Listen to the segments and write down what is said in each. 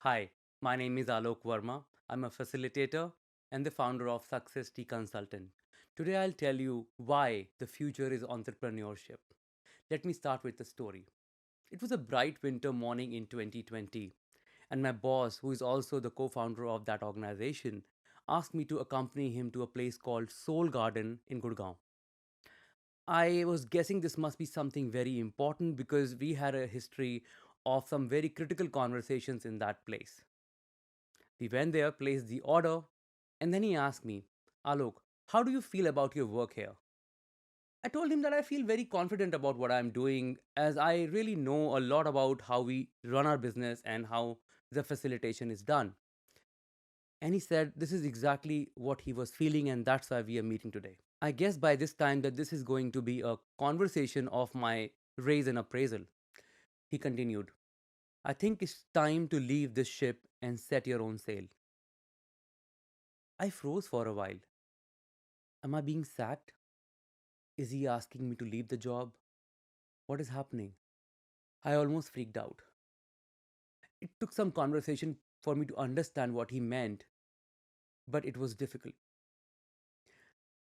Hi, my name is Alok Verma. I'm a facilitator and the founder of Success Tea Consultant. Today I'll tell you why the future is entrepreneurship. Let me start with the story. It was a bright winter morning in 2020, and my boss, who is also the co founder of that organization, asked me to accompany him to a place called Soul Garden in Gurgaon. I was guessing this must be something very important because we had a history of some very critical conversations in that place. We went there, placed the order, and then he asked me, Alok, how do you feel about your work here? I told him that I feel very confident about what I'm doing as I really know a lot about how we run our business and how the facilitation is done. And he said this is exactly what he was feeling, and that's why we are meeting today. I guess by this time that this is going to be a conversation of my raise and appraisal. He continued, I think it's time to leave this ship and set your own sail. I froze for a while. Am I being sacked? Is he asking me to leave the job? What is happening? I almost freaked out. It took some conversation for me to understand what he meant, but it was difficult.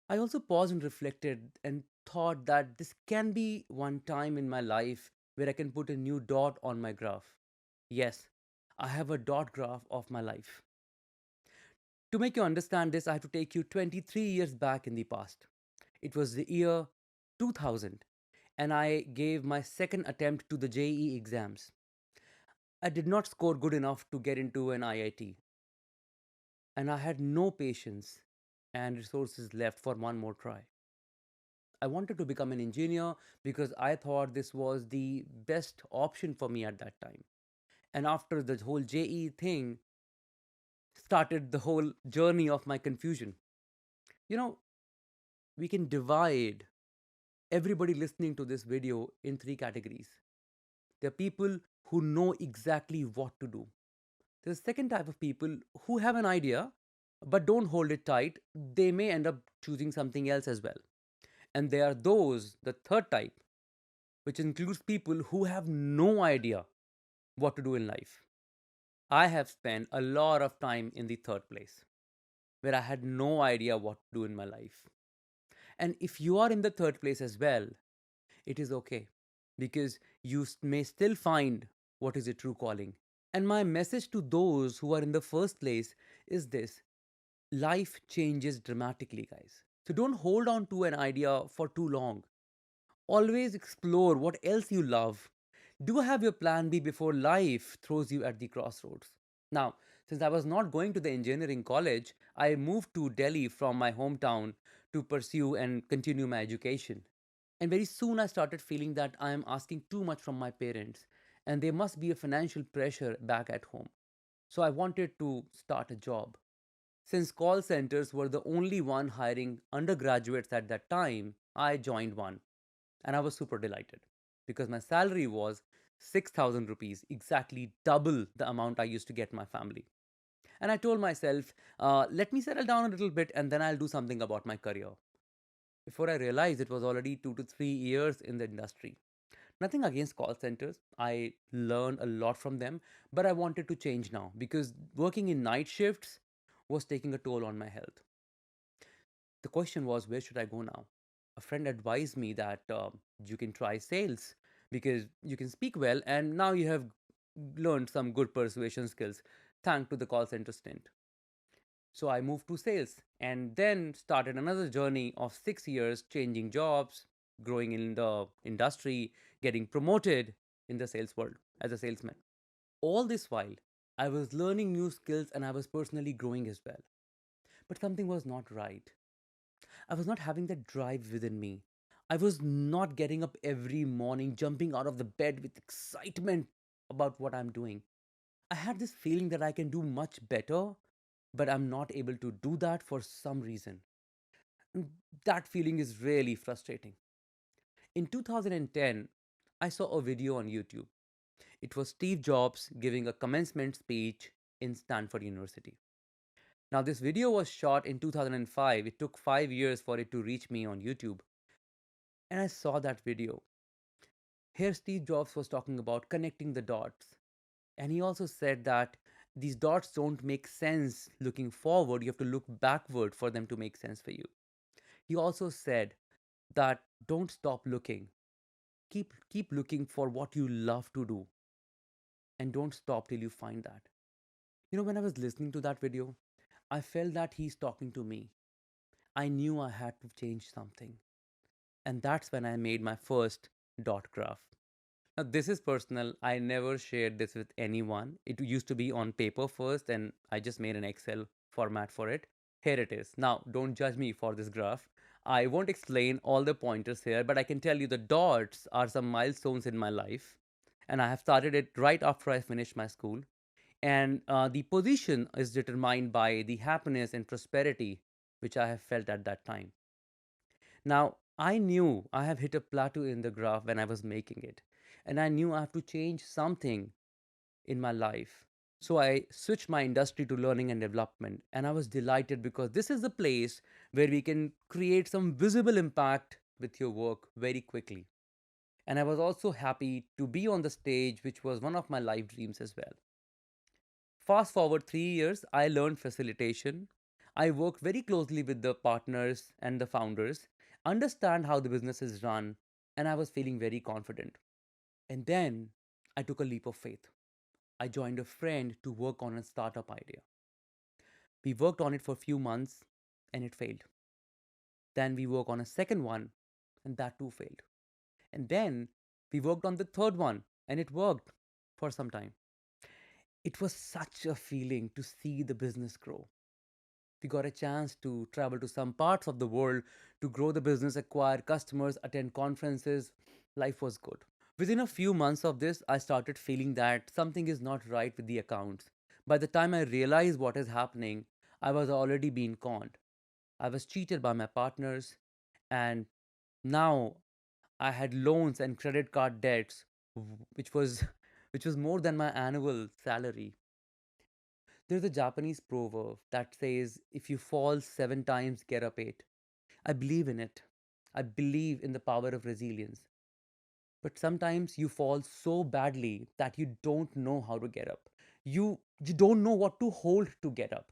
I also paused and reflected and thought that this can be one time in my life where I can put a new dot on my graph. Yes, I have a dot graph of my life. To make you understand this, I have to take you 23 years back in the past. It was the year 2000, and I gave my second attempt to the JEE exams. I did not score good enough to get into an IIT, and I had no patience and resources left for one more try. I wanted to become an engineer because I thought this was the best option for me at that time. And after the whole JEE thing, started the whole journey of my confusion. You know, we can divide everybody listening to this video in three categories. There are people who know exactly what to do. There's a second type of people who have an idea but don't hold it tight. They may end up choosing something else as well. And there are those, the third type, which includes people who have no idea what to do in life. I have spent a lot of time in the third place where I had no idea what to do in my life. And if you are in the third place as well, it is okay because you may still find what is your true calling. And my message to those who are in the first place is this: life changes dramatically, guys. So don't hold on to an idea for too long. Always explore what else you love. Do have your plan B before life throws you at the crossroads. Now, since I was not going to the engineering college, I moved to Delhi from my hometown to pursue and continue my education. And very soon I started feeling that I am asking too much from my parents and there must be a financial pressure back at home. So I wanted to start a job. Since call centers were the only one hiring undergraduates at that time, I joined one and I was super delighted because my salary was 6,000 rupees, exactly double the amount I used to get my family. And I told myself, let me settle down a little bit and then I'll do something about my career. Before I realized it was already 2 to 3 years in the industry. Nothing against call centers. I learned a lot from them, but I wanted to change now because working in night shifts was taking a toll on my health. The question was, where should I go now? A friend advised me that you can try sales because you can speak well, and now you have learned some good persuasion skills thanks to the call center stint. So I moved to sales and then started another journey of 6 years changing jobs, growing in the industry, getting promoted in the sales world as a salesman. All this while, I was learning new skills and I was personally growing as well. But something was not right. I was not having that drive within me. I was not getting up every morning, jumping out of the bed with excitement about what I'm doing. I had this feeling that I can do much better, but I'm not able to do that for some reason. And that feeling is really frustrating. In 2010, I saw a video on YouTube. It was Steve Jobs giving a commencement speech in Stanford University. Now, this video was shot in 2005. It took 5 years for it to reach me on YouTube. And I saw that video. Here, Steve Jobs was talking about connecting the dots. And he also said that These dots don't make sense looking forward. You have to look backward for them to make sense for you. He also said that don't stop looking. Keep looking for what you love to do and don't stop till you find that. When I was listening to that video, I felt that he's talking to me. I knew I had to change something. And that's when I made my first dot graph. Now, this is personal. I never shared this with anyone. It used to be on paper first, and I just made an Excel format for it. Here it is. Now, don't judge me for this graph. I won't explain all the pointers here, but I can tell you the dots are some milestones in my life. And I have started it right after I finished my school. And the position is determined by the happiness and prosperity which I have felt at that time. Now, I knew I have hit a plateau in the graph when I was making it, and I knew I have to change something in my life. So I switched my industry to learning and development, and I was delighted because this is a place where we can create some visible impact with your work very quickly. And I was also happy to be on the stage, which was one of my life dreams as well. Fast forward 3 years, I learned facilitation. I worked very closely with the partners and the founders, understand how the business is run, and I was feeling very confident. And then I took a leap of faith. I joined a friend to work on a startup idea. We worked on it for a few months and it failed. Then we worked on a second one and that too failed. And then we worked on the third one and it worked for some time. It was such a feeling to see the business grow. We got a chance to travel to some parts of the world to grow the business, acquire customers, attend conferences. Life was good. Within a few months of this, I started feeling that something is not right with the accounts. By the time I realized what is happening, I was already being conned. I was cheated by my partners, and now I had loans and credit card debts, which was which was more than my annual salary. There's a Japanese proverb that says, if you fall 7 times, get up 8. I believe in it. I believe in the power of resilience. But sometimes you fall so badly that you don't know how to get up. You don't know what to hold to get up.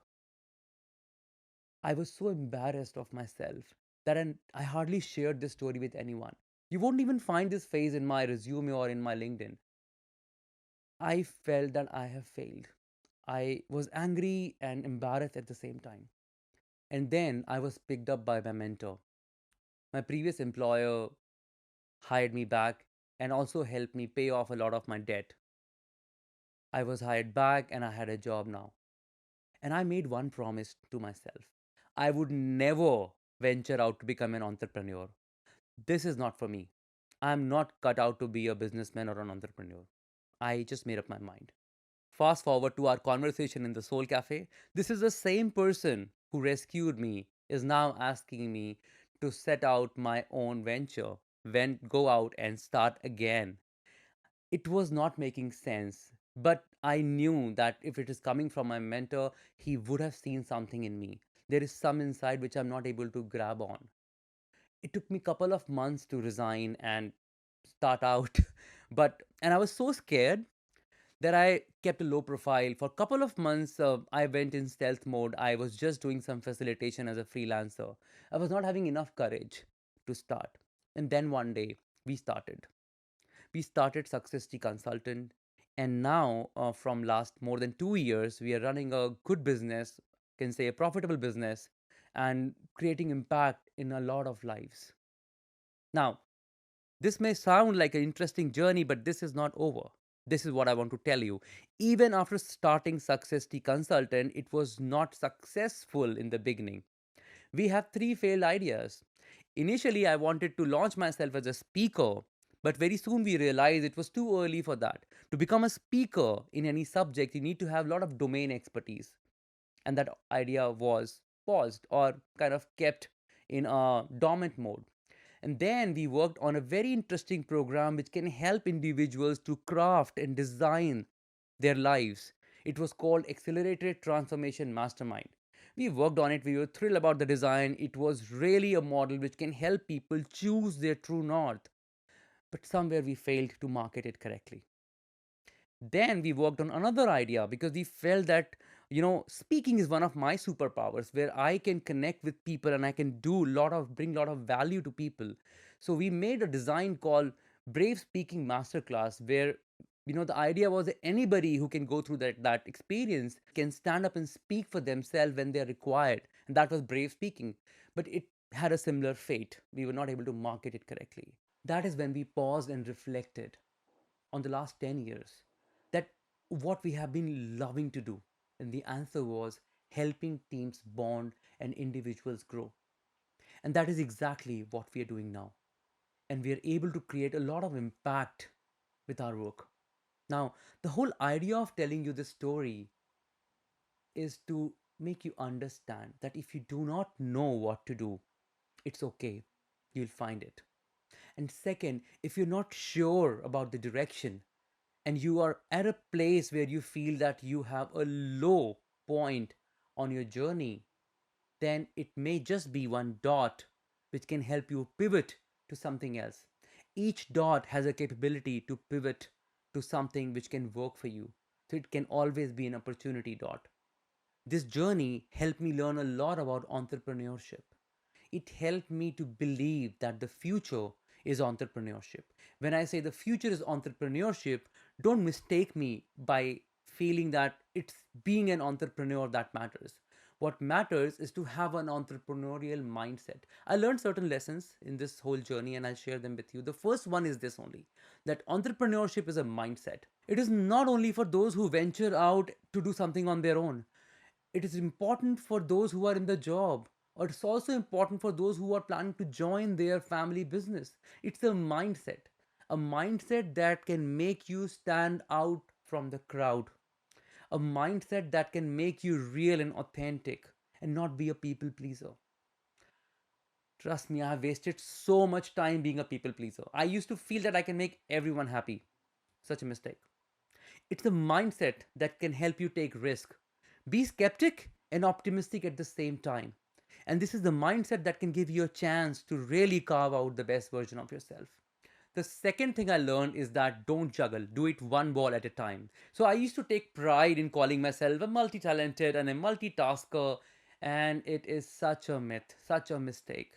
I was so embarrassed of myself that I hardly shared this story with anyone. You won't even find this phase in my resume or in my LinkedIn. I felt that I have failed. I was angry and embarrassed at the same time. And then I was picked up by my mentor. My previous employer hired me back and also helped me pay off a lot of my debt. I was hired back and I had a job now. And I made one promise to myself: I would never venture out to become an entrepreneur. This is not for me. I'm not cut out to be a businessman or an entrepreneur. I just made up my mind. Fast forward to our conversation in the Soul Cafe. This is the same person who rescued me is now asking me to set out my own venture, go out and start again. It was not making sense, but I knew that if it is coming from my mentor, he would have seen something in me. There is some inside which I'm not able to grab on. It took me a couple of months to resign and start out, and I was so scared that I kept a low profile. For a couple of months, I went in stealth mode. I was just doing some facilitation as a freelancer. I was not having enough courage to start. And then one day, we started. We started Success Tea Consultant. And now, from last more than 2 years, we are running a good business, can say a profitable business, and creating impact in a lot of lives. Now, this may sound like an interesting journey, but this is not over. This is what I want to tell you. Even after starting Success Tea Consultant, it was not successful in the beginning. We have three failed ideas. Initially, I wanted to launch myself as a speaker, but very soon we realized it was too early for that. To become a speaker in any subject, you need to have a lot of domain expertise. And that idea was paused or kind of kept in a dormant mode. And then we worked on a very interesting program which can help individuals to craft and design their lives. It was called Accelerated Transformation Mastermind. We worked on it, we were thrilled about the design. It was really a model which can help people choose their true north. But somewhere we failed to market it correctly. Then we worked on another idea because we felt that, speaking is one of my superpowers where I can connect with people and I can bring a lot of value to people. So we made a design called Brave Speaking Masterclass where, the idea was that anybody who can go through that experience can stand up and speak for themselves when they're required. And that was Brave Speaking. But it had a similar fate. We were not able to market it correctly. That is when we paused and reflected on the last 10 years that what we have been loving to do. And the answer was helping teams bond and individuals grow. And that is exactly what we are doing now. And we are able to create a lot of impact with our work. Now, the whole idea of telling you this story is to make you understand that if you do not know what to do, it's okay. You'll find it. And second, if you're not sure about the direction, and you are at a place where you feel that you have a low point on your journey, then it may just be one dot which can help you pivot to something else. Each dot has a capability to pivot to something which can work for you. So it can always be an opportunity dot. This journey helped me learn a lot about entrepreneurship. It helped me to believe that the future is entrepreneurship. When I say the future is entrepreneurship, don't mistake me by feeling that it's being an entrepreneur that matters. What matters is to have an entrepreneurial mindset. I learned certain lessons in this whole journey and I'll share them with you. The first one is this only, that entrepreneurship is a mindset. It is not only for those who venture out to do something on their own. It is important for those who are in the job, or it's also important for those who are planning to join their family business. It's a mindset that can make you stand out from the crowd, a mindset that can make you real and authentic and not be a people pleaser. Trust me, I have wasted so much time being a people pleaser. I used to feel that I can make everyone happy. Such a mistake. It's a mindset that can help you take risk. Be skeptic and optimistic at the same time. And this is the mindset that can give you a chance to really carve out the best version of yourself. The second thing I learned is that don't juggle, do it one ball at a time. So I used to take pride in calling myself a multi talented and a multitasker, and it is such a myth, such a mistake.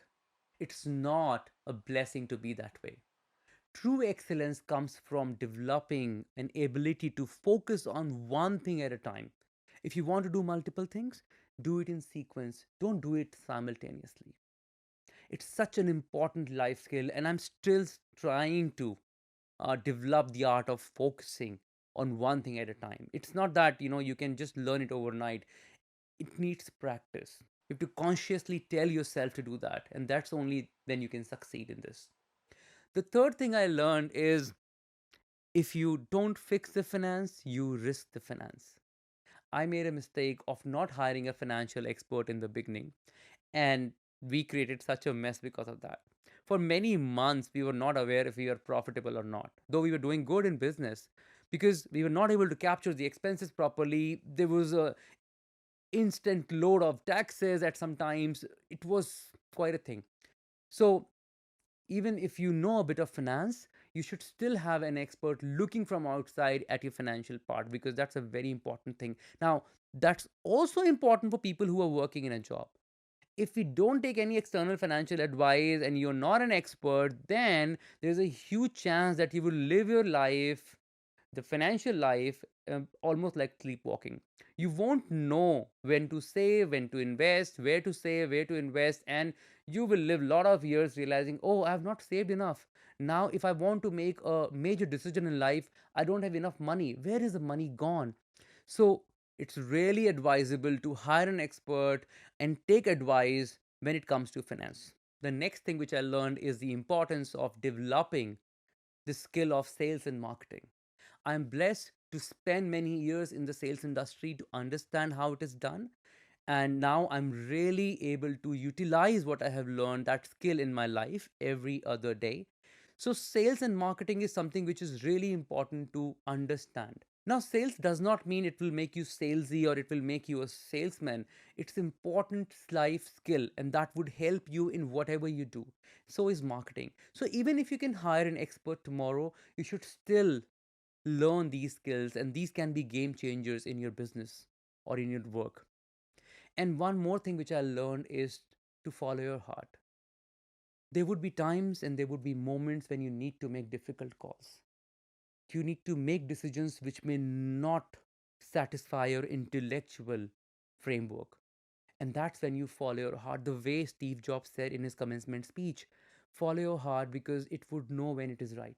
It's not a blessing to be that way. True excellence comes from developing an ability to focus on one thing at a time. If you want to do multiple things, do it in sequence. Don't do it simultaneously. It's such an important life skill, and I'm still trying to develop the art of focusing on one thing at a time. It's not that you can just learn it overnight. It needs practice. You have to consciously tell yourself to do that, and that's only then you can succeed in this. The third thing I learned is if you don't fix the finance, you risk the finance. I made a mistake of not hiring a financial expert in the beginning, and we created such a mess because of that. For many months, we were not aware if we were profitable or not, though we were doing good in business because we were not able to capture the expenses properly. There was a instant load of taxes at some times. It was quite a thing. So even if you know a bit of finance, you should still have an expert looking from outside at your financial part because that's a very important thing. Now, that's also important for people who are working in a job. If we don't take any external financial advice and you're not an expert, then there's a huge chance that you will live your life, the financial life, almost like sleepwalking. You won't know when to save, when to invest, where to save, where to invest, and you will live a lot of years realizing, oh, I have not saved enough. Now, if I want to make a major decision in life, I don't have enough money. Where is the money gone? So, it's really advisable to hire an expert and take advice when it comes to finance. The next thing which I learned is the importance of developing the skill of sales and marketing. I'm blessed to spend many years in the sales industry to understand how it is done. And now I'm really able to utilize what I have learned, that skill in my life every other day. So, sales and marketing is something which is really important to understand. Now, sales does not mean it will make you salesy or it will make you a salesman. It's important life skill and that would help you in whatever you do. So is marketing. So even if you can hire an expert tomorrow, you should still learn these skills, and these can be game changers in your business or in your work. And one more thing which I learned is to follow your heart. There would be times and there would be moments when you need to make difficult calls. You need to make decisions which may not satisfy your intellectual framework. And that's when you follow your heart, the way Steve Jobs said in his commencement speech. Follow your heart because it would know when it is right.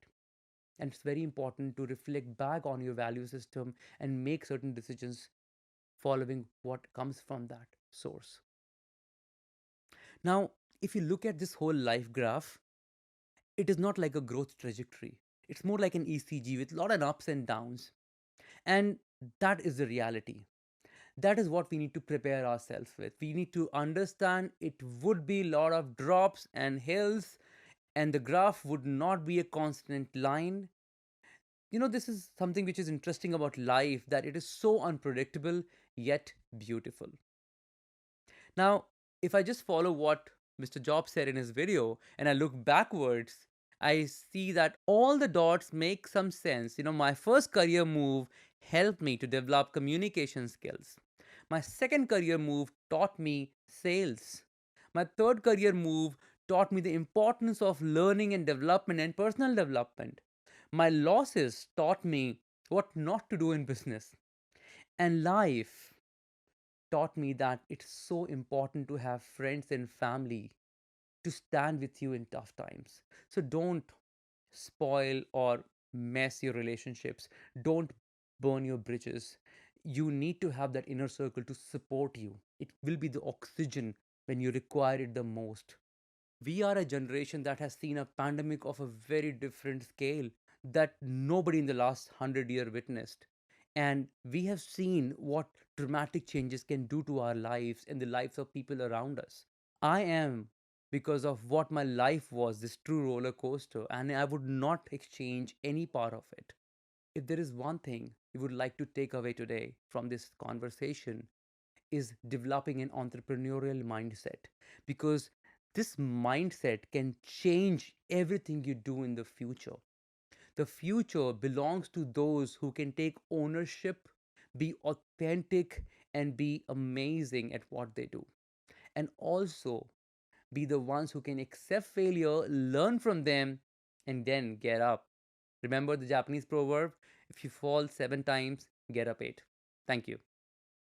And it's very important to reflect back on your value system and make certain decisions following what comes from that source. Now, if you look at this whole life graph, it is not like a growth trajectory. It's more like an ECG with a lot of ups and downs. And that is the reality. That is what we need to prepare ourselves with. We need to understand it would be a lot of drops and hills, and the graph would not be a constant line. This is something which is interesting about life, that it is so unpredictable yet beautiful. Now, if I just follow what Mr. Jobs said in his video and I look backwards, I see that all the dots make some sense. My first career move helped me to develop communication skills. My second career move taught me sales. My third career move taught me the importance of learning and development and personal development. My losses taught me what not to do in business. And life taught me that it's so important to have friends and family to stand with you in tough times. So don't spoil or mess your relationships. Don't burn your bridges. You need to have that inner circle to support you. It will be the oxygen when you require it the most. We are a generation that has seen a pandemic of a very different scale that nobody in the last 100 year witnessed. And we have seen what dramatic changes can do to our lives and the lives of people around us. I am, because of what my life was, this true roller coaster, and I would not exchange any part of it. If there is one thing you would like to take away today from this conversation, is developing an entrepreneurial mindset, because this mindset can change everything you do in the future. The future belongs to those who can take ownership, be authentic, and be amazing at what they do. And also be the ones who can accept failure, learn from them, and then get up. Remember the Japanese proverb, if you fall 7 times, get up 8. Thank you.